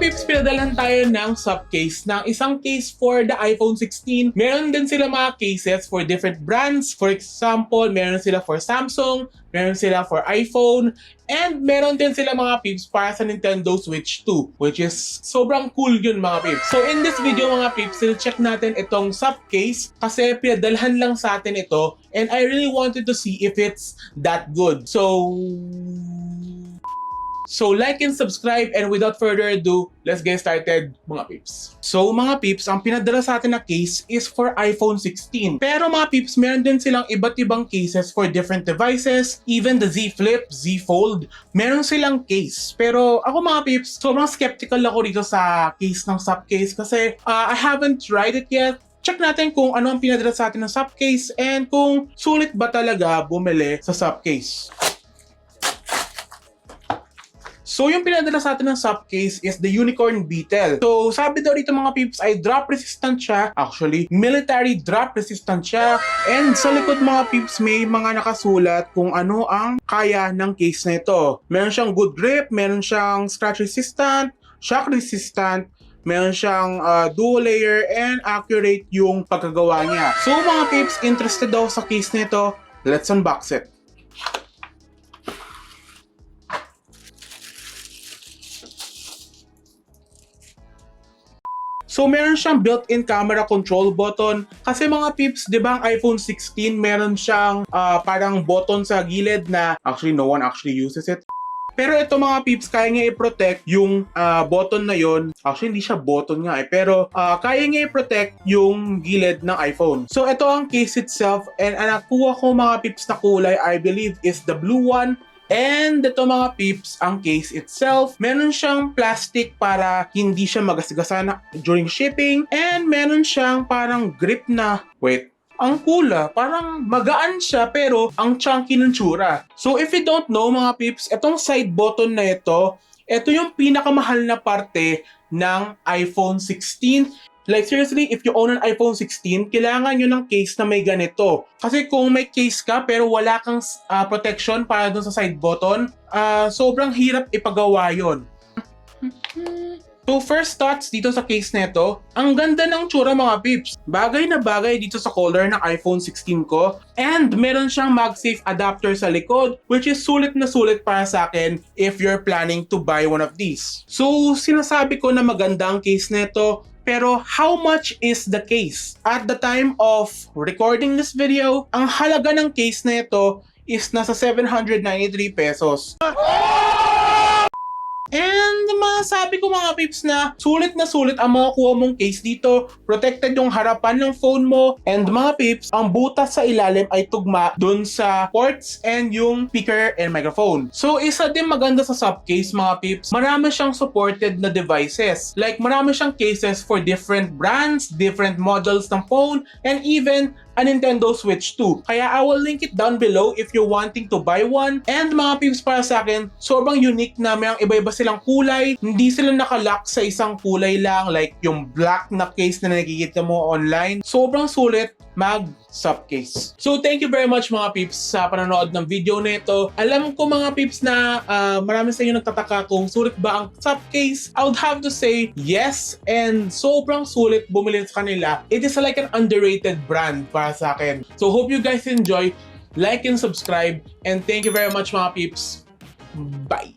peeps, pinadalan tayo ng subcase ng isang case for the iPhone 16. Meron din sila mga cases for different brands. For example, meron sila for Samsung, meron sila for iPhone, and meron din sila mga peeps para sa Nintendo Switch 2, which is sobrang cool yun mga peeps. So in this video mga peeps, check natin itong subcase kasi pinadalhan lang sa atin ito and I really wanted to see if it's that good. So like and subscribe, and without further ado, let's get started mga peeps. So mga peeps, ang pinadala sa atin na case is for iPhone 16. Pero mga peeps, meron din silang iba't ibang cases for different devices, even the Z Flip, Z Fold, meron silang case. Pero ako mga peeps, sobrang skeptical ako dito sa case ng subcase kasi I haven't tried it yet. Check natin kung ano ang pinadala sa atin ng subcase and kung sulit ba talaga bumili sa subcase. So yung pinadala sa atin ng subcase is the Unicorn Beetle. So sabi daw dito mga peeps ay drop resistant siya. Actually, military drop resistant siya. And sa likod mga peeps may mga nakasulat kung ano ang kaya ng case na ito. Meron siyang good grip, meron siyang scratch resistant, shock resistant, meron siyang dual layer, and accurate yung pagkagawa niya. So mga peeps, interested daw sa case nito, let's unbox it. So meron siyang built-in camera control button. Kasi mga peeps, di ba ang iPhone 16 meron siyang parang button sa gilid na actually no one actually uses it. Pero ito mga peeps, kaya niya i-protect yung button na yon. Actually hindi siya button nga pero kaya niya i-protect yung gilid ng iPhone. So ito ang case itself, and ang nakuha ko mga peeps na kulay I believe is the blue one. And ito mga peeps, ang case itself, meron siyang plastic para hindi siya magasgasan during shipping, and meron siyang parang grip na, ang kula, parang magaan siya pero ang chunky ng tsura. So if you don't know mga peeps, itong side button na ito yung pinakamahal na parte ng iPhone 16. Like seriously, if you own an iPhone 16, kailangan nyo ng case na may ganito. Kasi kung may case ka pero wala kang protection para dun sa side button, sobrang hirap ipagawa yon. So first thoughts dito sa case nito, ang ganda ng tsura mga peeps. Bagay na bagay dito sa color ng iPhone 16 ko. And meron siyang MagSafe adapter sa likod, which is sulit na sulit para sa akin if you're planning to buy one of these. So sinasabi ko na maganda ang case nito, pero how much is the case? At the time of recording this video, ang halaga ng case na ito is nasa 793 pesos. And masabi ko mga peeps na sulit ang mga kuha mong case dito. Protected yung harapan ng phone mo. And mga peeps, ang butas sa ilalim ay tugma dun sa ports and yung speaker and microphone. So isa din maganda sa subcase mga peeps, marami siyang supported na devices. Like marami siyang cases for different brands, different models ng phone, and even a Nintendo Switch 2. Kaya I will link it down below if you're wanting to buy one. And mga peeps, para sa akin, sobrang unique na may iba-iba silang kulay. Hindi sila nakalock sa isang kulay lang like yung black na case na nakikita mo online. Sobrang sulit mag-subcase. So thank you very much mga peeps sa panonood ng video na ito. Alam ko mga peeps na marami sa inyo nagtataka kung sulit ba ang subcase. I would have to say yes, and sobrang sulit bumili sa kanila. It is like an underrated brand para sa akin. So hope you guys enjoy. Like and subscribe, and thank you very much mga peeps. Bye!